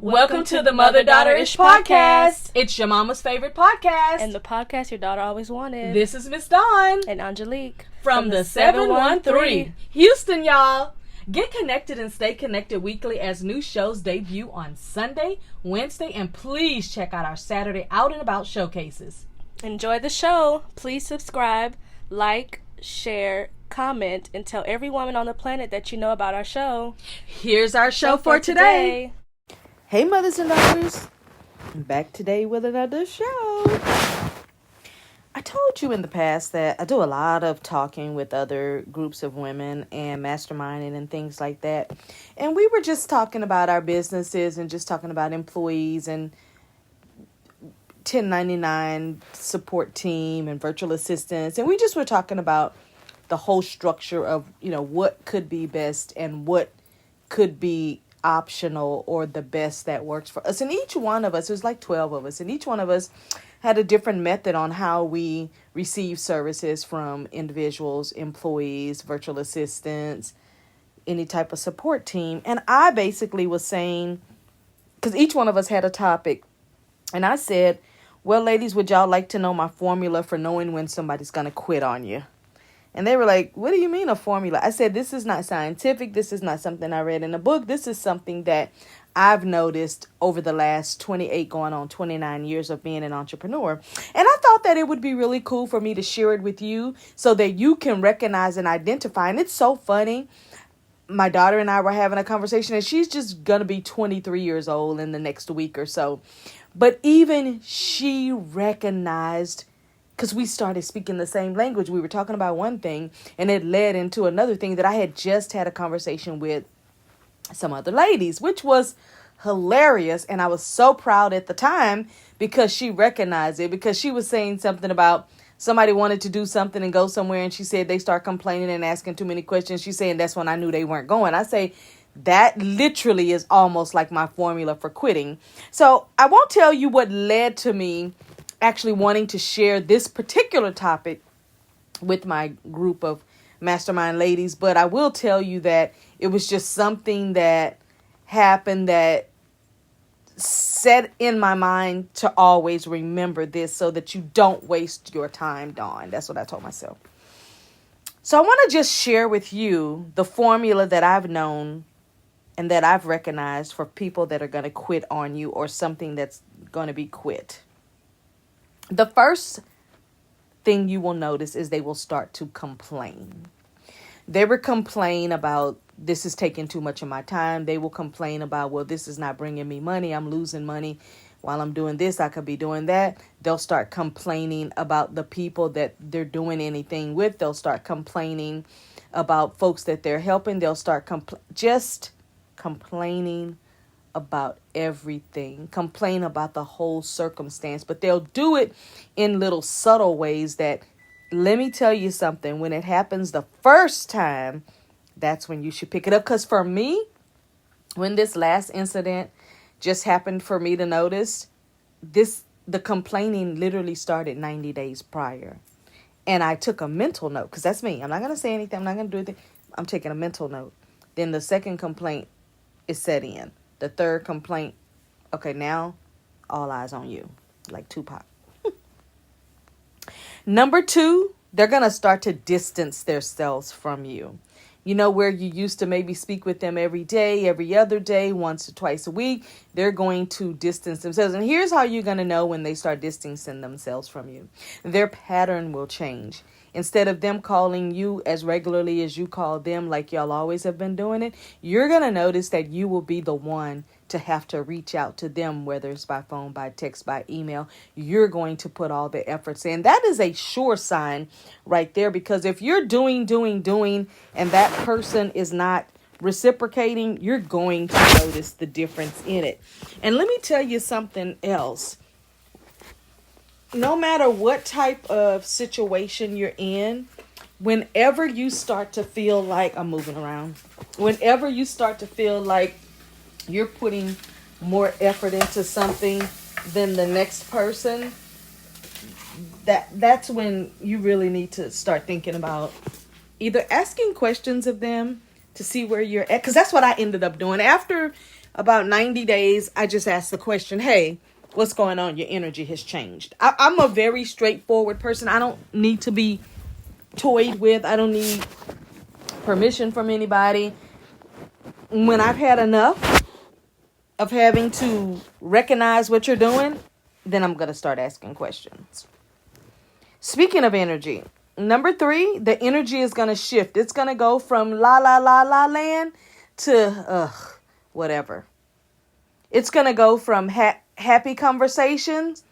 Welcome to the Mother Daughter-ish podcast. It's your mama's favorite podcast. And the podcast your daughter always wanted. This is Miss Dawn. And Angelique. From the 713. Houston, y'all. Get connected and stay connected weekly as new shows debut on Sunday, Wednesday, and please check out our Saturday Out and About showcases. Enjoy the show. Please subscribe, like, share, comment, and tell every woman on the planet that you know about our show. Here's our show for today. Hey, mothers and daughters. I'm back today with another show. I told you in the past that I do a lot of talking with other groups of women and masterminding and things like that. And we were just talking about our businesses and just talking about employees and 1099 support team and virtual assistants. And we just were talking about the whole structure of, what could be best and what could be optional or the best that works for us. And each one of us, there's like 12 of us, and each one of us had a different method on how we receive services from individuals, employees, virtual assistants, any type of support team. And I basically was saying, because each one of us had a topic, and I said, well, ladies, would y'all like to know my formula for knowing when somebody's going to quit on you? And they were like, what do you mean a formula? I said, this is not scientific. This is not something I read in a book. This is something that I've noticed over the last 28 going on 29 years of being an entrepreneur. And I thought that it would be really cool for me to share it with you so that you can recognize and identify. And it's so funny. My daughter and I were having a conversation, and she's just going to be 23 years old in the next week or so. But even she recognized, because we started speaking the same language. We were talking about one thing, and it led into another thing that I had just had a conversation with some other ladies, which was hilarious. And I was so proud at the time because she recognized it, because she was saying something about somebody wanted to do something and go somewhere, and she said they start complaining and asking too many questions. She's saying that's when I knew they weren't going. I say that literally is almost like my formula for quitting. So I won't tell you what led to me actually wanting to share this particular topic with my group of mastermind ladies, but I will tell you that it was just something that happened that set in my mind to always remember this so that you don't waste your time, Dawn. That's what I told myself. So I want to just share with you the formula that I've known and that I've recognized for people that are going to quit on you, or something that's going to be quit. The first thing you will notice is they will start to complain. They will complain about, this is taking too much of my time. They will complain about, well, this is not bringing me money. I'm losing money while I'm doing this. I could be doing that. They'll start complaining about the people that they're doing anything with. They'll start complaining about folks that they're helping. They'll start just complaining about everything, complain about the whole circumstance, but they'll do it in little subtle ways that, let me tell you something, when it happens the first time, that's when you should pick it up. Because for me, when this last incident just happened for me to notice, the complaining literally started 90 days prior. And I took a mental note, because that's me. I'm not going to say anything. I'm not going to do anything. I'm taking a mental note. Then the second complaint is set in. The third complaint, okay, now all eyes on you, like Tupac. Number 2, they're going to start to distance themselves from you. You know, where you used to maybe speak with them every day, every other day, once or twice a week, they're going to distance themselves. And here's how you're going to know when they start distancing themselves from you. Their pattern will change. Instead of them calling you as regularly as you call them, like y'all always have been doing it, you're going to notice that you will be the one to have to reach out to them, whether it's by phone, by text, by email. You're going to put all the efforts in. That is a sure sign right there, because if you're doing, and that person is not reciprocating, you're going to notice the difference in it. And let me tell you something else. No matter what type of situation you're in, whenever you start to feel like, I'm moving around, whenever you start to feel like you're putting more effort into something than the next person, that's when you really need to start thinking about either asking questions of them to see where you're at. Because that's what I ended up doing. After about 90 days, I just ask the question, hey, what's going on? Your energy has changed. I'm a very straightforward person. I don't need to be toyed with. I don't need permission from anybody. When I've had enough of having to recognize what you're doing, then I'm going to start asking questions. Speaking of energy, number 3, the energy is going to shift. It's going to go from la la la la land to whatever. It's going to go from happy conversations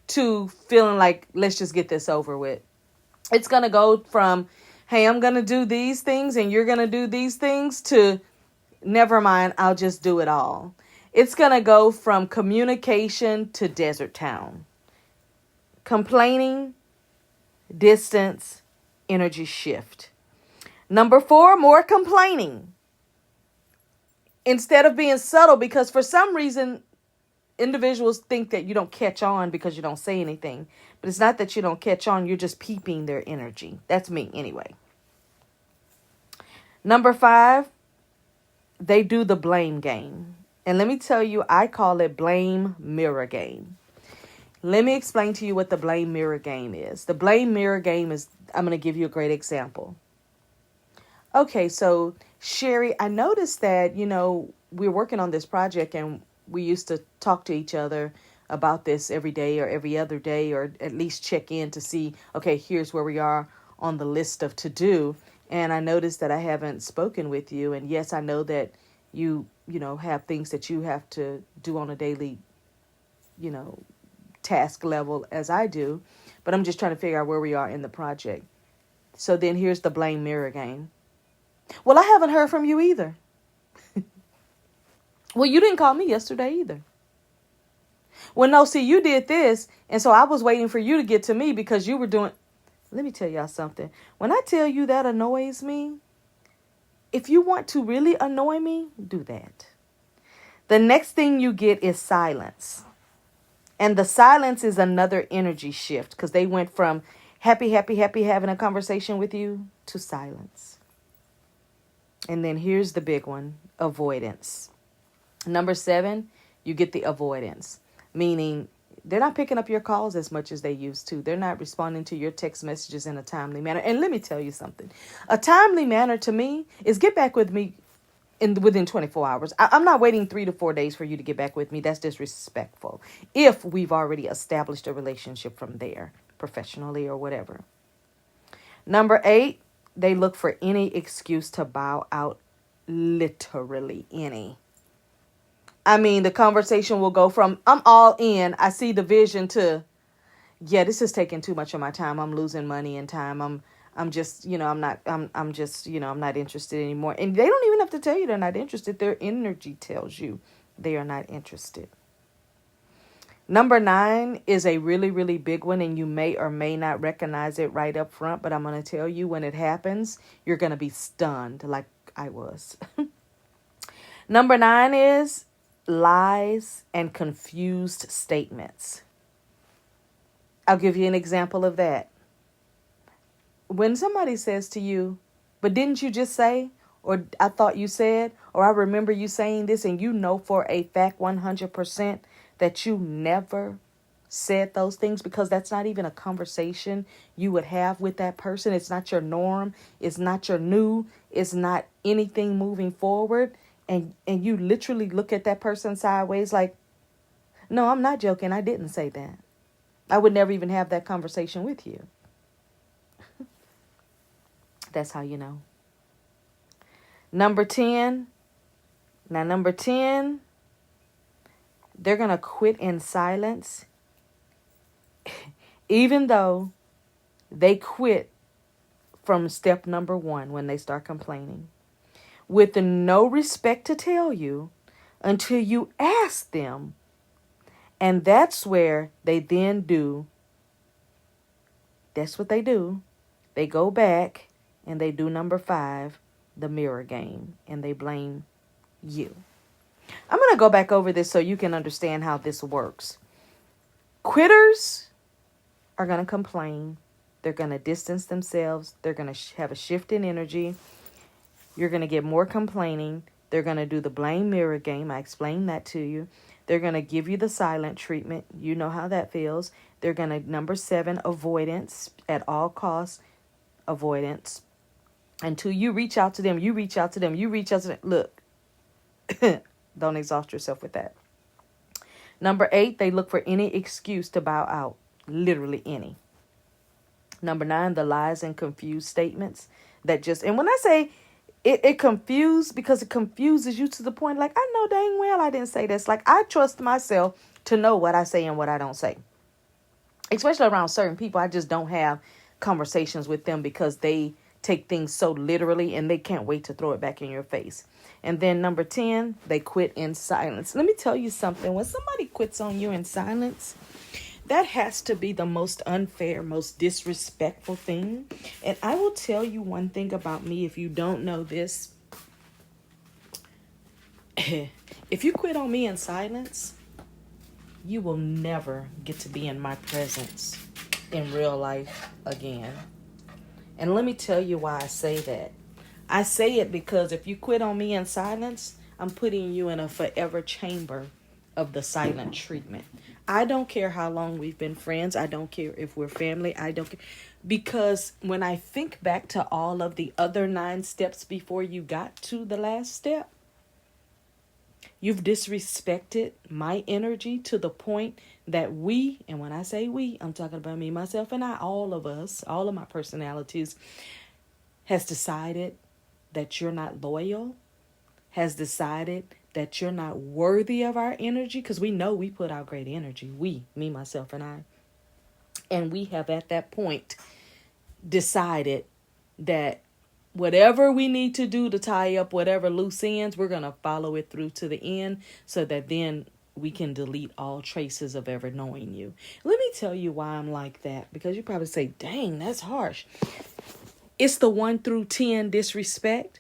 to feeling like, let's just get this over with. It's going to go from, hey, I'm going to do these things and you're going to do these things, to never mind, I'll just do it all. It's going to go from communication to desert town. Complaining, distance, energy shift. Number 4, more complaining. Instead of being subtle, because for some reason, individuals think that you don't catch on because you don't say anything. But it's not that you don't catch on, you're just peeping their energy. That's me anyway. Number 5, they do the blame game. And let me tell you, I call it blame mirror game. Let me explain to you what the blame mirror game is. The blame mirror game is, I'm going to give you a great example. Okay, so Sherry, I noticed that, we're working on this project and we used to talk to each other about this every day or every other day, or at least check in to see, okay, here's where we are on the list of to do. And I noticed that I haven't spoken with you. And yes, I know that you have things that you have to do on a daily, task level as I do. But I'm just trying to figure out where we are in the project. So then here's the blame mirror game. Well, I haven't heard from you either. Well, you didn't call me yesterday either. Well, no, see, you did this. And so I was waiting for you to get to me because you were doing. Let me tell y'all something. When I tell you that annoys me, if you want to really annoy me, do that. The next thing you get is silence. And the silence is another energy shift, because they went from happy having a conversation with you to silence. And then here's the big one, avoidance. Number 7, you get the avoidance, meaning they're not picking up your calls as much as they used to. They're not responding to your text messages in a timely manner. And let me tell you something. A timely manner to me is get back with me within 24 hours. I'm not waiting 3 to 4 days for you to get back with me. That's disrespectful. If we've already established a relationship from there, professionally or whatever. Number 8, they look for any excuse to bow out, literally any. I mean, the conversation will go from, I'm all in, I see the vision, to, yeah, this is taking too much of my time. I'm losing money and time. I'm just, I'm not interested anymore. And they don't even have to tell you they're not interested. Their energy tells you they are not interested. Number 9 is a really, really big one, and you may or may not recognize it right up front, but I'm going to tell you, when it happens, you're going to be stunned like I was. Number 9 is lies and confused statements. I'll give you an example of that. When somebody says to you, but didn't you just say, or I thought you said, or I remember you saying this, and you know for a fact 100% that you never said those things, because that's not even a conversation you would have with that person. It's not your norm. It's not your new. It's not anything moving forward. And you literally look at that person sideways like, no, I'm not joking. I didn't say that. I would never even have that conversation with you. That's how you know. Number 10. Now, number 10, they're going to quit in silence, even though they quit from step number 1 when they start complaining, with no respect to tell you until you ask them. And that's where they then do. That's what they do. They go back and they do number 5, the mirror game, and they blame you. I'm going to go back over this so you can understand how this works. Quitters are going to complain. They're going to distance themselves. They're going to have a shift in energy. You're going to get more complaining. They're going to do the blame mirror game. I explained that to you. They're going to give you the silent treatment. You know how that feels. They're going to, number 7, avoidance at all costs, avoidance. Until you reach out to them, you reach out to them, you reach out to them. Look, don't exhaust yourself with that. Number 8, they look for any excuse to bow out. Literally any. Number 9, the lies and confused statements that just, and when I say it confused, because it confuses you to the point, like, I know dang well I didn't say this. Like, I trust myself to know what I say and what I don't say. Especially around certain people, I just don't have conversations with them because they take things so literally and they can't wait to throw it back in your face. And then number 10, they quit in silence. Let me tell you something. When somebody quits on you in silence, that has to be the most unfair, most disrespectful thing. And I will tell you one thing about me, if you don't know this. If you quit on me in silence, you will never get to be in my presence in real life again. And let me tell you why I say that. I say it because if you quit on me in silence, I'm putting you in a forever chamber of the silent treatment. I don't care how long we've been friends. I don't care if we're family. I don't care. Because when I think back to all of the other 9 steps before you got to the last step, you've disrespected my energy to the point that we, and when I say we, I'm talking about me, myself, and I, all of us, all of my personalities, has decided that you're not loyal, has decided that you're not worthy of our energy, because we know we put out great energy. We, me, myself, and I. And we have at that point decided that whatever we need to do to tie up whatever loose ends, we're going to follow it through to the end so that then we can delete all traces of ever knowing you. Let me tell you why I'm like that, because you probably say, dang, that's harsh. It's the 1 through 10 disrespect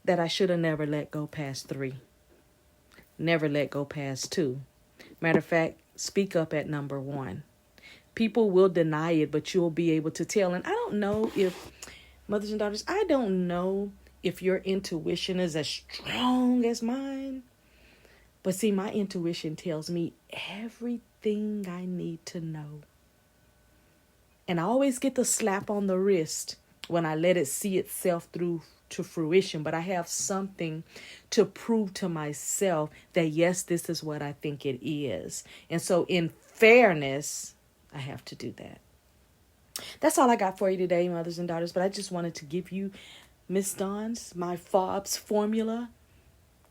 that I should have never let go past 3. Never let go past 2. Matter of fact, speak up at number 1. People will deny it, but you'll be able to tell. And I don't know if, mothers and daughters, I don't know if your intuition is as strong as mine. But see, my intuition tells me everything I need to know. And I always get the slap on the wrist when I let it see itself through to fruition. But I have something to prove to myself that, yes, this is what I think it is. And so in fairness, I have to do that. That's all I got for you today, mothers and daughters. But I just wanted to give you Miss Dawn's, my FOBS formula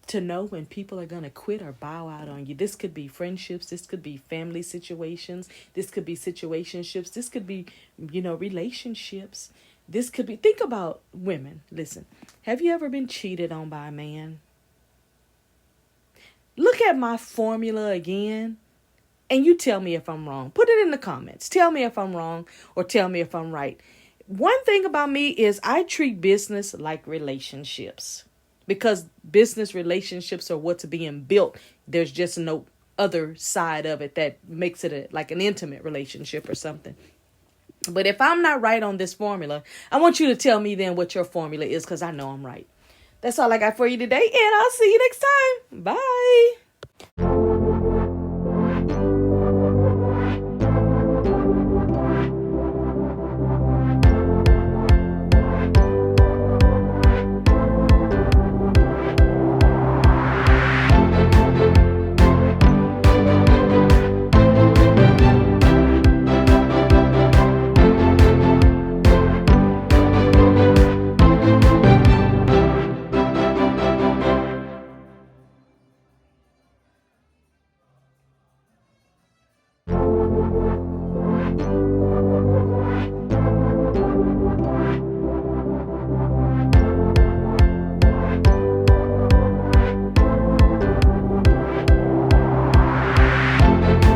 to know when people are going to quit or bow out on you. This could be friendships. This could be family situations. This could be situationships. This could be, relationships. This could be, think about women. Listen, have you ever been cheated on by a man? Look at my formula again, and you tell me if I'm wrong. Put it in the comments. Tell me if I'm wrong or tell me if I'm right. One thing about me is I treat business like relationships, because business relationships are what's being built. There's just no other side of it that makes it like an intimate relationship or something. But if I'm not right on this formula, I want you to tell me then what your formula is, because I know I'm right. That's all I got for you today, and I'll see you next time. Bye.